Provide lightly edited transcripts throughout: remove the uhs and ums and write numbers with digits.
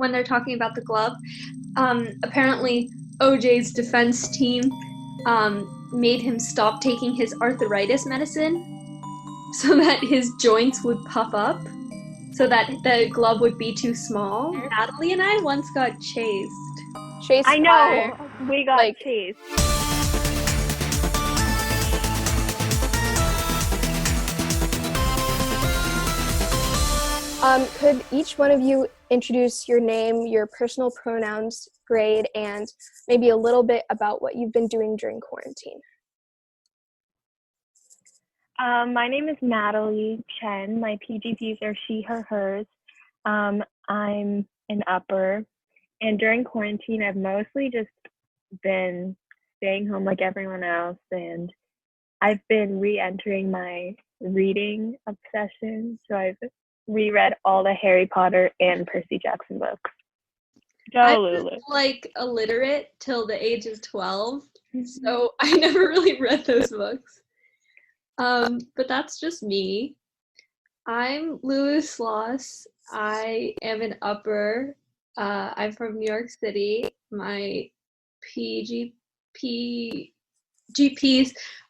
when they're talking about the glove, apparently OJ's defense team made him stop taking his arthritis medicine so that his joints would puff up, so that the glove would be too small. Natalie and I once got chased. I know. We got chased. Could each one of you introduce your name, your personal pronouns, grade, and maybe a little bit about what you've been doing during quarantine? My name is Natalie Chen. My PGPs are she, her, hers. I'm an upper. And during quarantine, I've mostly just been staying home like everyone else. And I've been re-entering my reading obsession. So I've reread all the Harry Potter and Percy Jackson books. I was illiterate till the age of 12, so I never really read those books. But that's just me. I'm Loulou Sloss. I am an upper. I'm from New York City. My GPs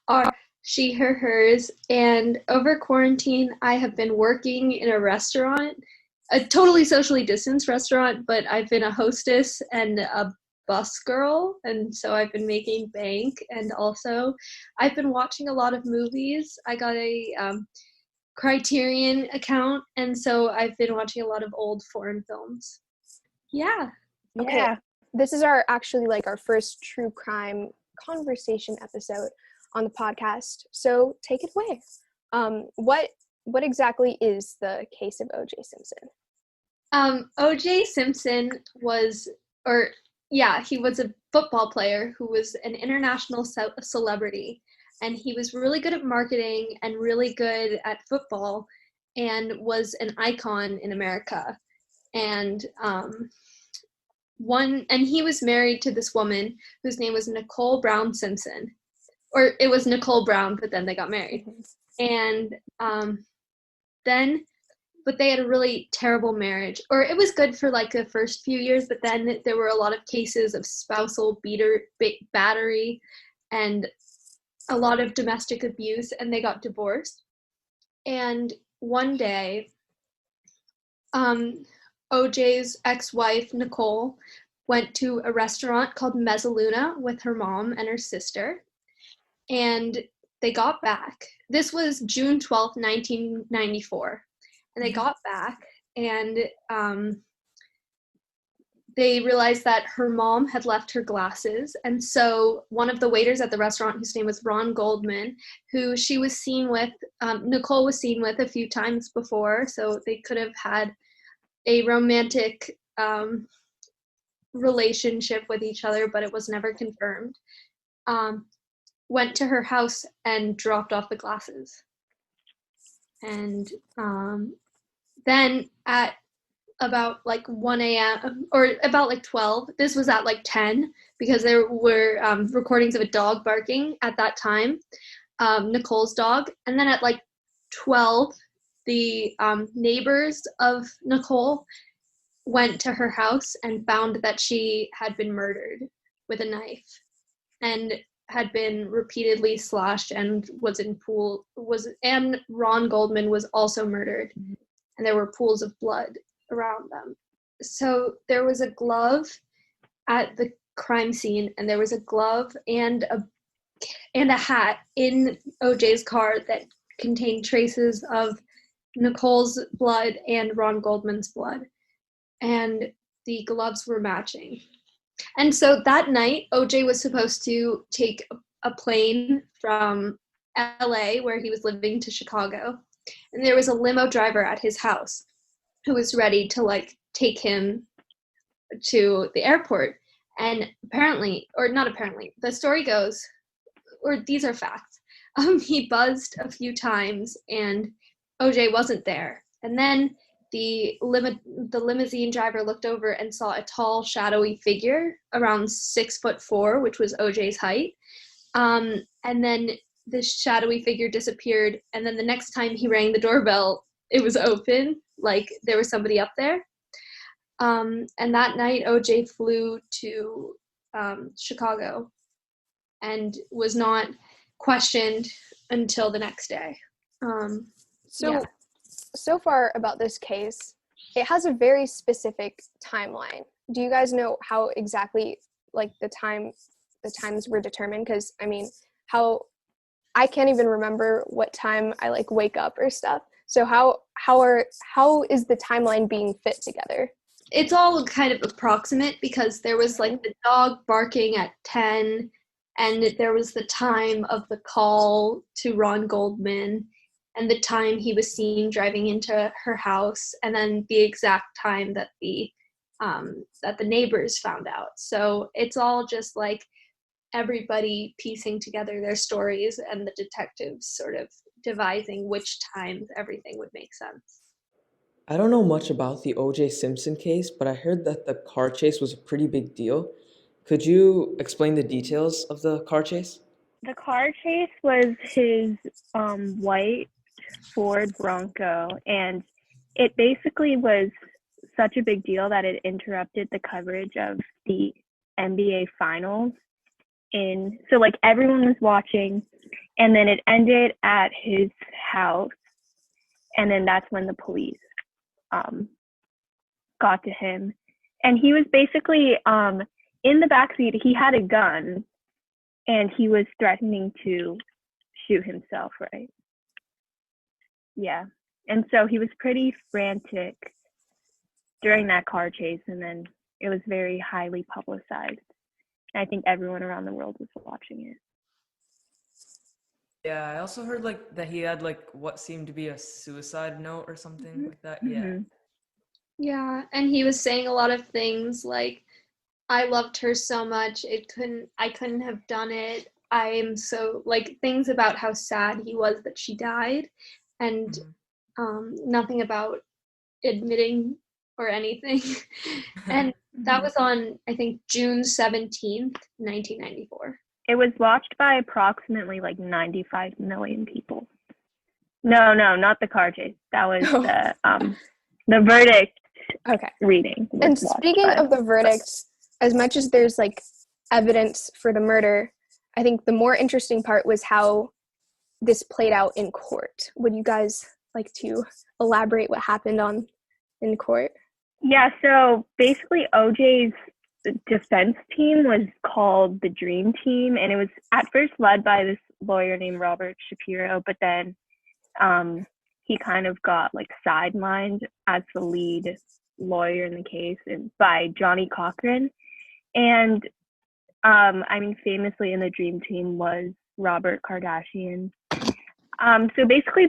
are she, her, hers, and over quarantine, I have been working in a restaurant, a totally socially distanced restaurant, but I've been a hostess and a bus girl, and so I've been making bank, and also I've been watching a lot of movies. I got a Criterion account, and so I've been watching a lot of old foreign films. Yeah. Okay. This is our first true crime conversation episode on the podcast. So take it away. What exactly is the case of OJ Simpson? OJ Simpson he was a football player who was an international celebrity, and he was really good at marketing and really good at football and was an icon in America. And he was married to this woman whose name was Nicole Brown Simpson. Or it was Nicole Brown, but then they got married. And but they had a really terrible marriage. Or it was good for like the first few years, but then there were a lot of cases of spousal battery and a lot of domestic abuse, and they got divorced. And one day, OJ's ex-wife, Nicole, went to a restaurant called Mezzaluna with her mom and her sister. And they got back. This was June 12th, 1994. And they got back, and they realized that her mom had left her glasses. And so one of the waiters at the restaurant, whose name was Ron Goldman, who she was seen with, Nicole was seen with a few times before, so they could have had a romantic relationship with each other, but it was never confirmed. Went to her house and dropped off the glasses. And then at about 1 a.m. or about 12, this was at 10 because there were recordings of a dog barking at that time, Nicole's dog. And then at 12, the neighbors of Nicole went to her house and found that she had been murdered with a knife and had been repeatedly slashed and and Ron Goldman was also murdered, and there were pools of blood around them. So there was a glove at the crime scene, and there was a glove and a hat in OJ's car that contained traces of Nicole's blood and Ron Goldman's blood, and the gloves were matching. And so that night, OJ was supposed to take a plane from LA, where he was living, to Chicago. And there was a limo driver at his house who was ready to take him to the airport. And the story goes, or these are facts, he buzzed a few times and OJ wasn't there. And then the limousine driver looked over and saw a tall, shadowy figure around 6'4", which was OJ's height. And then this shadowy figure disappeared. And then the next time he rang the doorbell, it was open, there was somebody up there. And that night, OJ flew to Chicago and was not questioned until the next day. So far about this case, it has a very specific timeline. Do you guys know how exactly like the times were determined? Because I mean, I can't even remember what time I like wake up or stuff. So how is the timeline being fit together? It's all kind of approximate because there was like the dog barking at 10, and there was the time of the call to Ron Goldman and the time he was seen driving into her house, and then the exact time that the neighbors found out. So it's all just like everybody piecing together their stories and the detectives sort of devising which times everything would make sense. I don't know much about the OJ Simpson case, but I heard that the car chase was a pretty big deal. Could you explain the details of the car chase? The car chase was his white Ford Bronco, and it basically was such a big deal that it interrupted the coverage of the NBA Finals. So like everyone was watching, and then it ended at his house, and then that's when the police got to him, and he was basically in the backseat. He had a gun, and he was threatening to shoot himself, right? Yeah, and so he was pretty frantic during that car chase, and then it was very highly publicized. And I think everyone around the world was watching it. Yeah, I also heard like that he had like what seemed to be a suicide note or something like that. Yeah. Mm-hmm. Yeah, and he was saying a lot of things like, I loved her so much, I couldn't have done it. I am so, like, things about how sad he was that she died, and nothing about admitting or anything. And that was on, I think, June 17th, 1994. It was watched by approximately like 95 million people. No, not the car chase. That was the verdict reading. And speaking of the verdict, as much as there's like evidence for the murder, I think the more interesting part was how this played out in court. Would you guys like to elaborate what happened in court? Yeah, so basically OJ's defense team was called the Dream Team, and it was at first led by this lawyer named Robert Shapiro, but then he kind of got like sidelined as the lead lawyer in the case by Johnny Cochran. And I mean, famously in the Dream Team was Robert Kardashian. So basically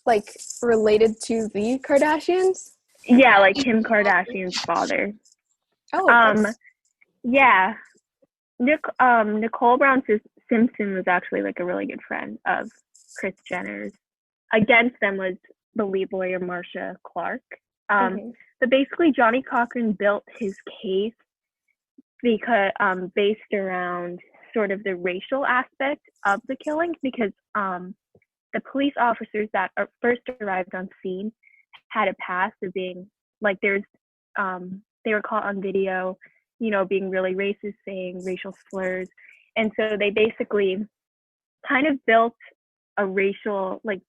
like related to the Kardashians? Yeah, like Kim Kardashian's father. Oh, yeah. Nicole Brown Simpson was actually like a really good friend of Kris Jenner's. Against them was the lead lawyer Marcia Clark. But basically, Johnny Cochran built his case because based around sort of the racial aspect of the killings, because the police officers that first arrived on scene had a past of being like they were caught on video, being really racist, saying racial slurs, and so they basically kind of built a racial, like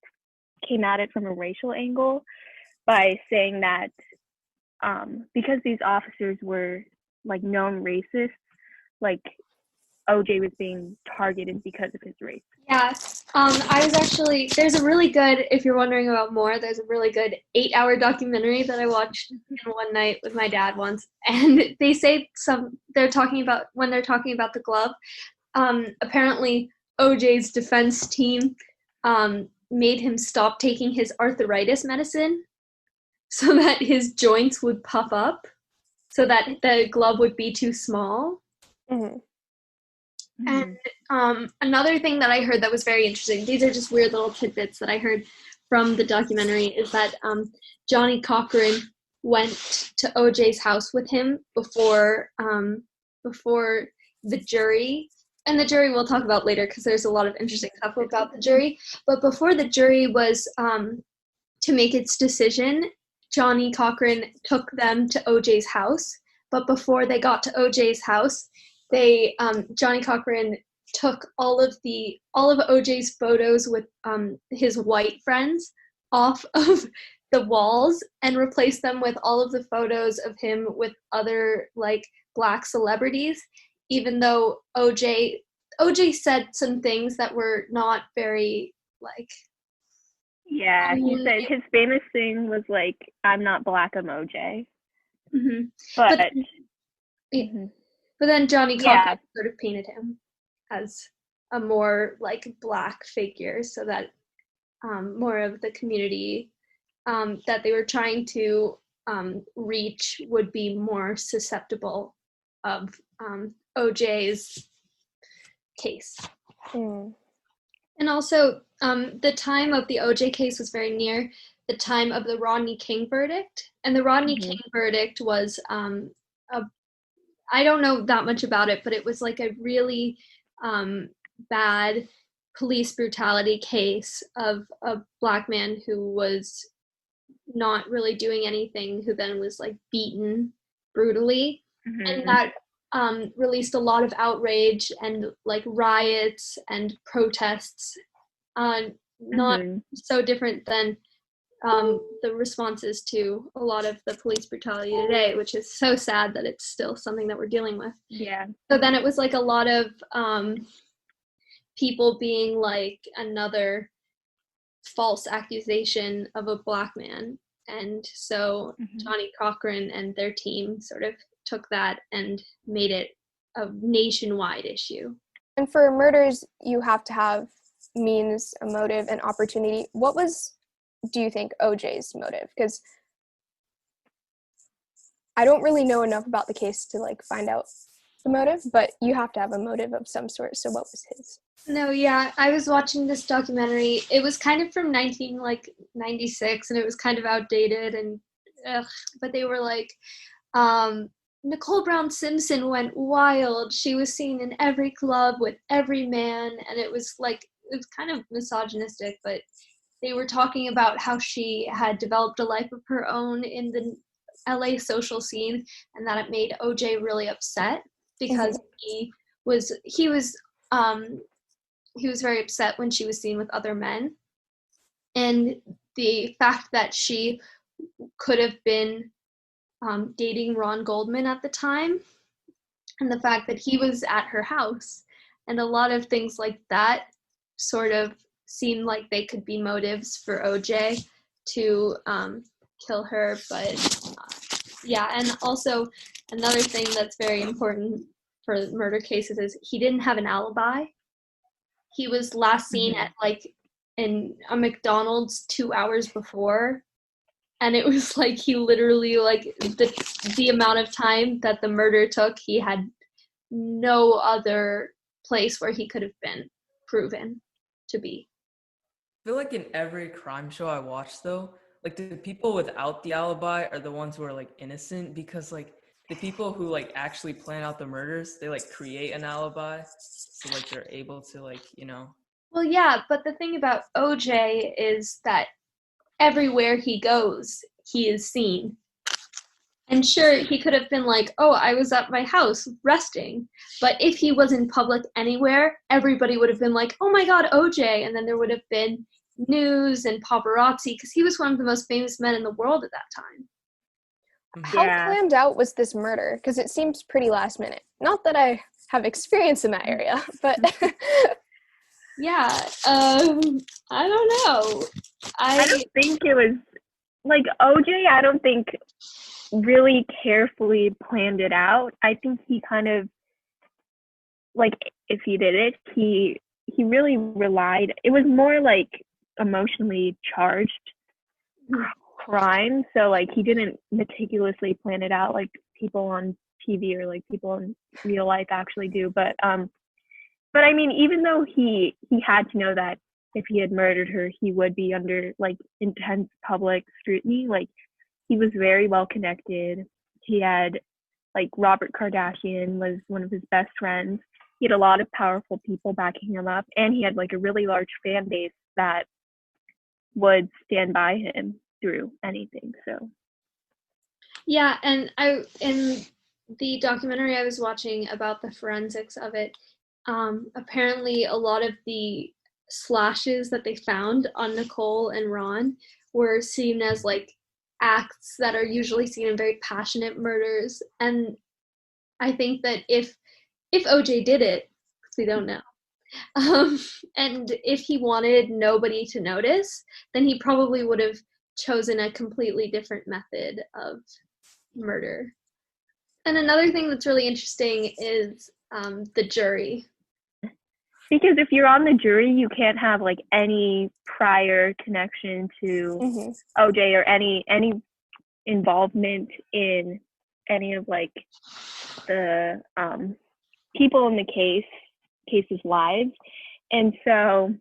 came at it from a racial angle by saying that because these officers were like known racists, like OJ was being targeted because of his race. Yeah, I was actually, there's a really good, if you're wondering about more, there's a really good 8-hour documentary that I watched in one night with my dad once, and they say when they're talking about the glove, apparently OJ's defense team made him stop taking his arthritis medicine so that his joints would puff up, so that the glove would be too small. And another thing that I heard that was very interesting, these are just weird little tidbits that I heard from the documentary, is that Johnny Cochran went to OJ's house with him before the jury, and the jury we'll talk about later because there's a lot of interesting stuff about the jury, but before the jury was to make its decision, Johnny Cochran took them to OJ's house. But before they got to OJ's house, Johnny Cochran took all of OJ's photos with his white friends off of the walls and replaced them with all of the photos of him with other like Black celebrities, even though OJ said some things that were not very like. Yeah, he said his famous thing was like, "I'm not Black, I'm OJ." Mm-hmm. But then Johnny Cochran sort of painted him as a more like Black figure, so that more of the community that they were trying to reach would be more susceptible of OJ's case. And also, the time of the OJ case was very near the time of the Rodney King verdict. And the Rodney King verdict was, I don't know that much about it, but it was like a really bad police brutality case of a Black man who was not really doing anything, who then was like beaten brutally. And that released a lot of outrage and like riots and protests, not so different than the responses to a lot of the police brutality today, which is so sad that it's still something that we're dealing with. Yeah. So then it was like a lot of people being like another false accusation of a Black man. And so Johnny Cochran and their team sort of took that and made it a nationwide issue. And for murders, you have to have means, a motive, and opportunity. What was, do you think, OJ's motive? Because I don't really know enough about the case to like find out the motive, but you have to have a motive of some sort. So what was his? No, yeah, I was watching this documentary. It was kind of from 1996, and it was kind of outdated, and but they were like, Nicole Brown Simpson went wild. She was seen in every club with every man, and it was kind of misogynistic, but they were talking about how she had developed a life of her own in the LA social scene, and that it made OJ really upset because he was very upset when she was seen with other men. And the fact that she could have been dating Ron Goldman at the time, and the fact that he was at her house, and a lot of things like that sort of seemed like they could be motives for OJ to kill her. But and also another thing that's very important for murder cases is he didn't have an alibi. He was last seen at in a McDonald's 2 hours before, and it was like he literally the amount of time that the murder took, he had no other place where he could have been proven to be. I feel like in every crime show I watch, though, like the people without the alibi are the ones who are like innocent, because like the people who like actually plan out the murders, they like create an alibi, so like they're able to Well, yeah, but the thing about OJ is that everywhere he goes, he is seen. And sure, he could have been like, oh, I was at my house resting. But if he was in public anywhere, everybody would have been like, oh my God, OJ. And then there would have been news and paparazzi, because he was one of the most famous men in the world at that time. How planned out was this murder? Because it seems pretty last minute. Not that I have experience in that area, but... Yeah, I don't know. I don't think it was, like, OJ, I don't think really carefully planned it out. I think he kind of, like, if he did it, he really relied, it was more like emotionally charged crime, so like he didn't meticulously plan it out like people on TV or like people in real life actually do. But I mean, even though he had to know that if he had murdered her, he would be under like intense public scrutiny. Like, he was very well connected. He had, like, Robert Kardashian was one of his best friends. He had a lot of powerful people backing him up, and he had like a really large fan base that would stand by him through anything. So Yeah, and in the documentary I was watching about the forensics of it, apparently a lot of the slashes that they found on Nicole and Ron were seen as like acts that are usually seen in very passionate murders. And I think that if OJ did it, because we don't know, and if he wanted nobody to notice, then he probably would have chosen a completely different method of murder. And another thing that's really interesting is the jury. Because if you're on the jury, you can't have like any prior connection to OJ or any involvement in any of like the people in the case's lives. And so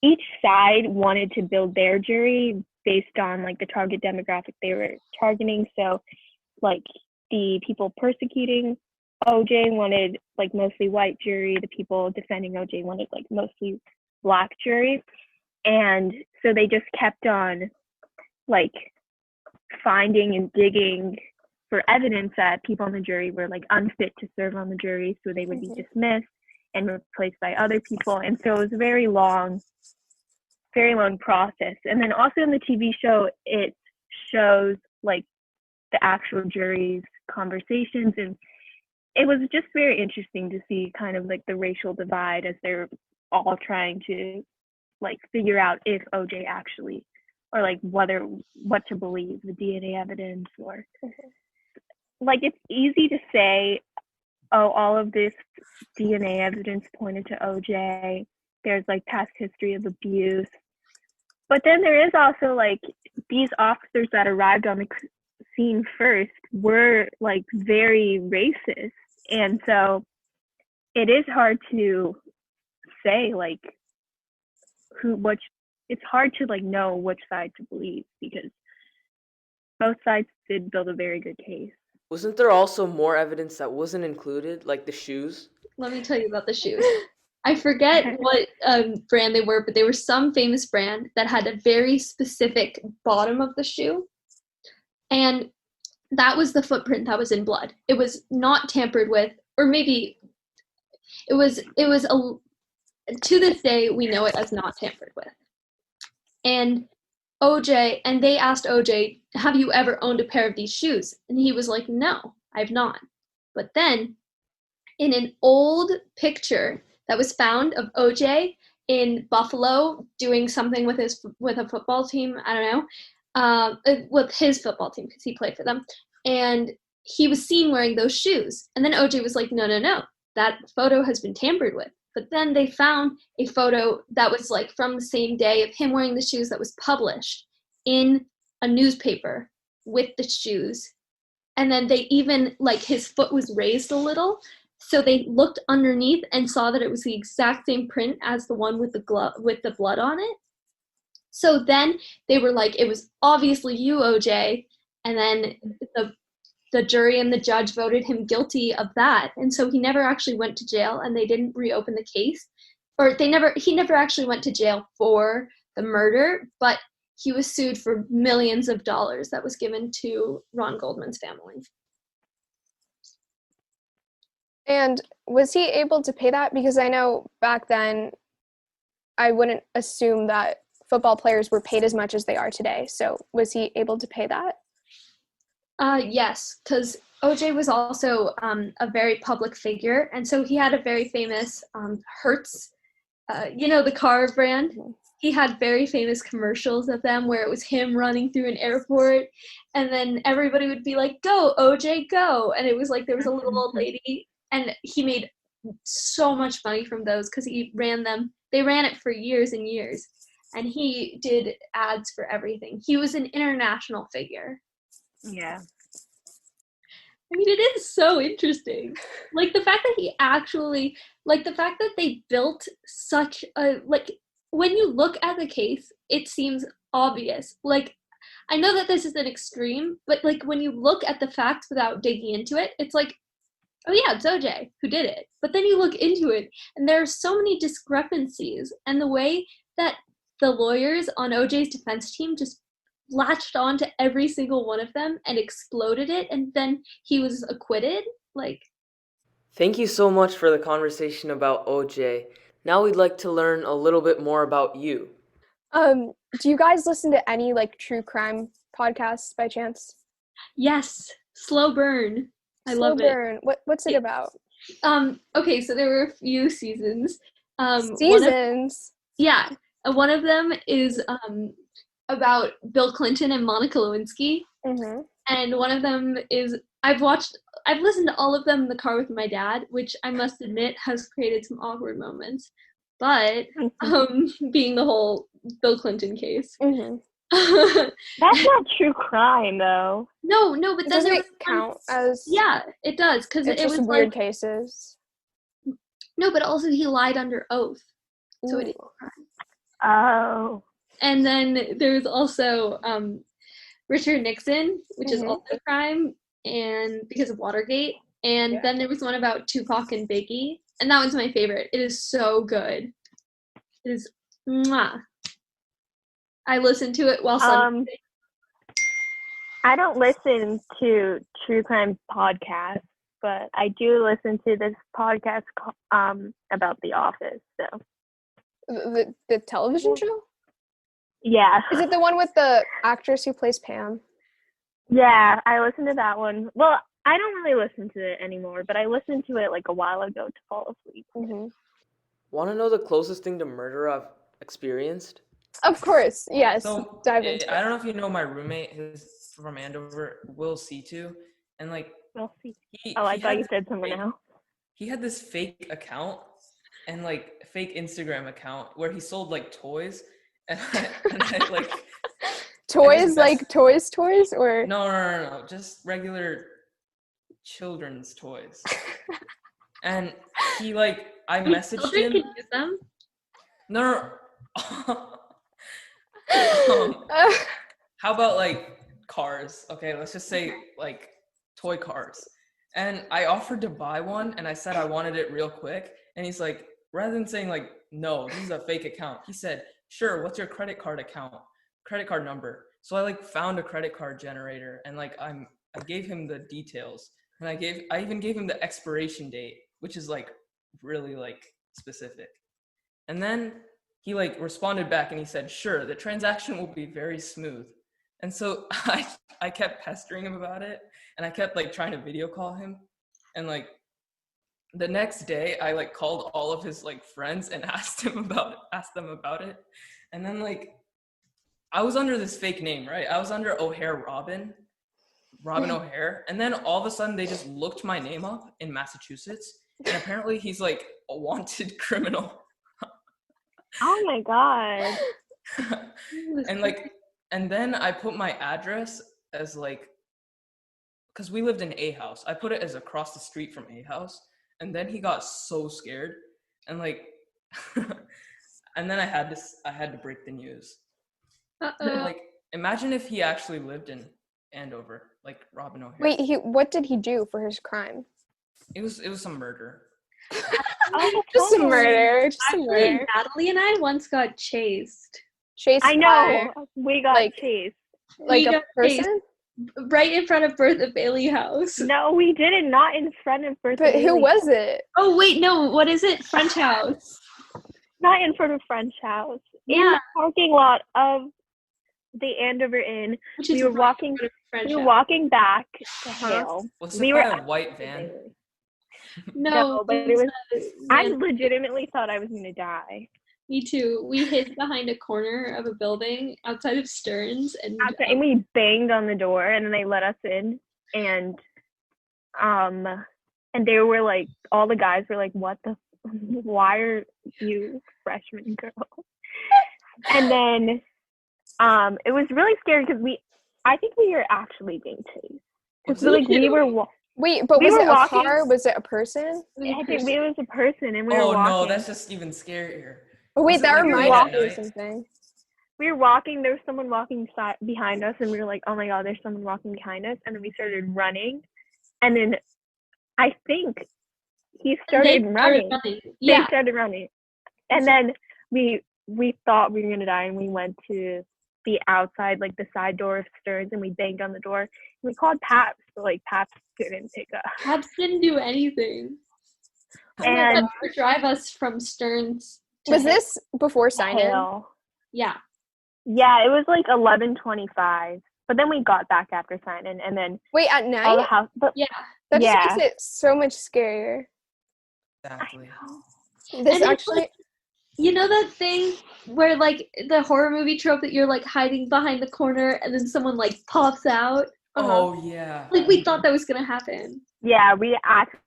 each side wanted to build their jury based on like the target demographic they were targeting. So like the people persecuting OJ wanted like mostly white jury. The people defending OJ wanted like mostly black jury. And so they just kept on like finding and digging for evidence that people on the jury were like unfit to serve on the jury. So they would be dismissed and replaced by other people. And so it was a very long process. And then also in the TV show, it shows like the actual jury's conversations, and it was just very interesting to see kind of like the racial divide as they're all trying to like figure out if OJ actually, or like what to believe, the DNA evidence, or like it's easy to say, oh, all of this DNA evidence pointed to OJ. There's like past history of abuse. But then there is also like these officers that arrived on the scene first were like very racist. And so it is hard to say like it's hard to like know which side to believe, because both sides did build a very good case. Wasn't there also more evidence that wasn't included, like the shoes? Let me tell you about the shoes. I forget what brand they were, but they were some famous brand that had a very specific bottom of the shoe. And that was the footprint that was in blood. It was not tampered with, or maybe it was to this day, we know it as not tampered with. And they asked OJ, have you ever owned a pair of these shoes? And he was like, no, I've not. But then in an old picture that was found of OJ in Buffalo doing something with a football team, I don't know, with his football team, because he played for them, and he was seen wearing those shoes. And then OJ was like, no, that photo has been tampered with. But then they found a photo that was like from the same day of him wearing the shoes that was published in a newspaper with the shoes. And then they even, like, his foot was raised a little. So they looked underneath and saw that it was the exact same print as the one with the blood on it. So then they were like, it was obviously you, OJ. And then the jury and the judge voted him guilty of that. And so he never actually went to jail, and they didn't reopen the case. Or he never actually went to jail for the murder, but he was sued for millions of dollars that was given to Ron Goldman's family. And was he able to pay that? Because I know back then, I wouldn't assume that football players were paid as much as they are today. So was he able to pay that? Yes, because OJ was also a very public figure, and so he had a very famous Hertz, the car brand. He had very famous commercials of them where it was him running through an airport, and then everybody would be like, "Go, OJ, go!" And it was like there was a little old lady, and he made so much money from those because he ran them. They ran it for years and years, and he did ads for everything. He was an international figure. Yeah. I mean, it is so interesting. Like, the fact that the fact that they built such a, like, when you look at the case, it seems obvious. Like, I know that this is an extreme, but, like, when you look at the facts without digging into it, it's like, oh yeah, it's OJ who did it. But then you look into it, and there are so many discrepancies, and the way that the lawyers on OJ's defense team just latched on to every single one of them and exploded it, and then he was acquitted. Like, Thank you so much for the conversation about OJ. Now we'd like to learn a little bit more about you. Do you guys listen to any like true crime podcasts by chance? yes, Slow Burn. I Slow love Burn. What's it about? Okay, so there were a few seasons. Seasons. One of them is about Bill Clinton and Monica Lewinsky, Mm-hmm. and one of them is I've listened to all of them in the car with my dad, which I must admit has created some awkward moments. But being the whole Bill Clinton case. Mm-hmm. That's not true crime, though. No, but then doesn't there it was count as? Yeah, it does, because It's it just was weird like cases. no, but also he lied under oath, so it is Ooh. a crime. Oh. And then there's also Richard Nixon, which is Mhm. also a crime, and because of Watergate. And Yeah. then there was one about Tupac and Biggie, and that one's my favorite. It is so good. It is mwah. I listen to it while sunbathing. I don't listen to true crime podcasts, but I do listen to this podcast about The Office. So The television show? yeah, Is it the one with the actress who plays Pam? yeah, I listen to that one. Well, I don't really listen to it anymore, but I listened to it like a while ago to fall asleep. Mm-hmm. Want to know the closest thing to murder I've experienced? Of course, yes. So Dive into I it. don't know if you know my roommate, his from Andover, Will C2, and like We'll see. he Oh, I he thought had you this said someone fake- else. He had this fake account and like fake Instagram account where he sold like toys, and I like Toys, best- like toys, or no, just regular children's toys. And he like I messaged Children him. can use them. No. How about like cars? Okay, let's just say like toy cars. And I offered to buy one and I said I wanted it real quick. And he's like, rather than saying like, no, this is a fake account, he said, sure, what's your credit card number? So I like found a credit card generator and like I gave him the details. And I even gave him the expiration date, which is like really like specific. And then he like responded back and he said, sure, the transaction will be very smooth. And so I kept pestering him about it, and I kept like trying to video call him. And like the next day I like called all of his like friends and asked them about it. And then like I was under this fake name, right? I was under O'Hare Robin O'Hare. And then all of a sudden they just looked my name up in Massachusetts. And apparently he's like a wanted criminal. Oh my god. And then I put my address as like, because we lived in A house. I put it as across the street from A house. And then he got so scared. And like, and then I had to break the news. Like, imagine if he actually lived in Andover, like Robin O'Hare. wait, what did he do for his crime? It was some murder. Oh, Just a murder. Just a Actually, murder. Natalie and I once got chased. Chased I know. We got like- chased. like We a got chased person? right in front of Bertha Bailey House. No, we didn't. Not in front of Bertha But who Bailey. was it? Oh wait, no. What is it? French House. Not in front of French House. In Yeah. the parking lot of the Andover Inn. Which We is were right in walking. front of French We were House. walking back to Uh-huh. Hale. Was We it were by a at white Bertha van? Bailey. No, but it it was was. a I van. legitimately thought I was gonna die. Me too. We hid behind a corner of a building outside of Stearns, and And we banged on the door, and then they let us in, and they were like, all the guys were like, "What the? Why are you freshman girl?" And then, it was really scary because I think we were actually being chased. Because Me like we too. were, Wait, but We was were it a walking- car? Was it a person? I think it was a person, and we were Oh walking. no, that's just even scarier. Oh wait, Was it that like reminded late me at of night? something. We were walking. There was someone walking behind us, and we were like, "Oh my god, there's someone walking behind us!" And then we started running, and then I think he started running. They Yeah. started running, and then we thought we were gonna die, and we went to the outside, like the side door of Stearns, and we banged on the door. And we called Paps, but like Paps didn't pick up. Cabs didn't do anything. And Or drive us from Stearns to Was this before sign-in? Hale. Yeah. Yeah, it was like 11:25. But then we got back after sign-in, and then Wait, at all the night? house. But Yeah. That just Yeah. makes it so much scarier. Exactly. This And it's actually, like, you know that thing where like the horror movie trope that you're like hiding behind the corner and then someone like pops out? Oh yeah. Like we thought that was gonna happen. yeah, we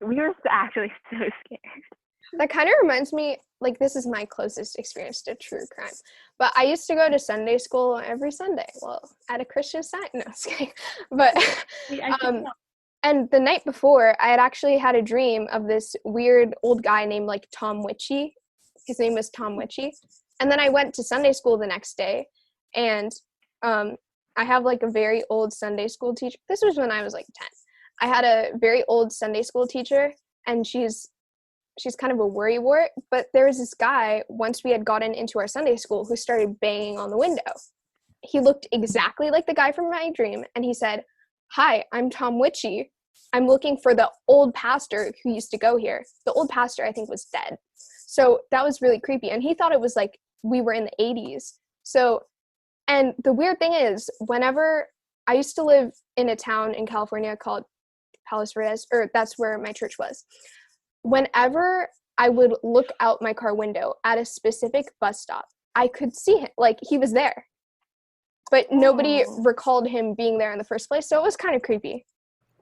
were actually so scared. that kind of reminds me, like, this is my closest experience to true crime. But I used to go to Sunday school every Sunday. Well, at a Christian site. No, just kidding. But, and the night before, I had actually had a dream of this weird old guy named, like, Tom Witchy. His name was Tom Witchy. And then I went to Sunday school the next day, and I have, like, a very old Sunday school teacher. This was when I was, like, 10. I had a very old Sunday school teacher, and she's kind of a worrywart, but there was this guy, once we had gotten into our Sunday school, who started banging on the window. He looked exactly like the guy from my dream, and he said, "Hi, I'm Tom Witchy. I'm looking for the old pastor who used to go here." The old pastor, I think, was dead. So that was really creepy, and he thought it was like we were in the 80s. So, and the weird thing is, whenever I used to live in a town in California called Palos Verdes, or that's where my church was. Whenever I would look out my car window at a specific bus stop, I could see him, like he was there. But nobody recalled him being there in the first place, so it was kind of creepy.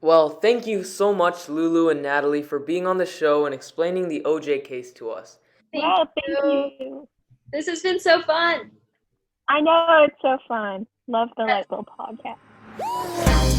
Well, thank you so much, Loulou and Natalie, for being on the show and explaining the OJ case to us. Thank you. This has been so fun. I know, it's so fun. Love the Lightbulb Podcast.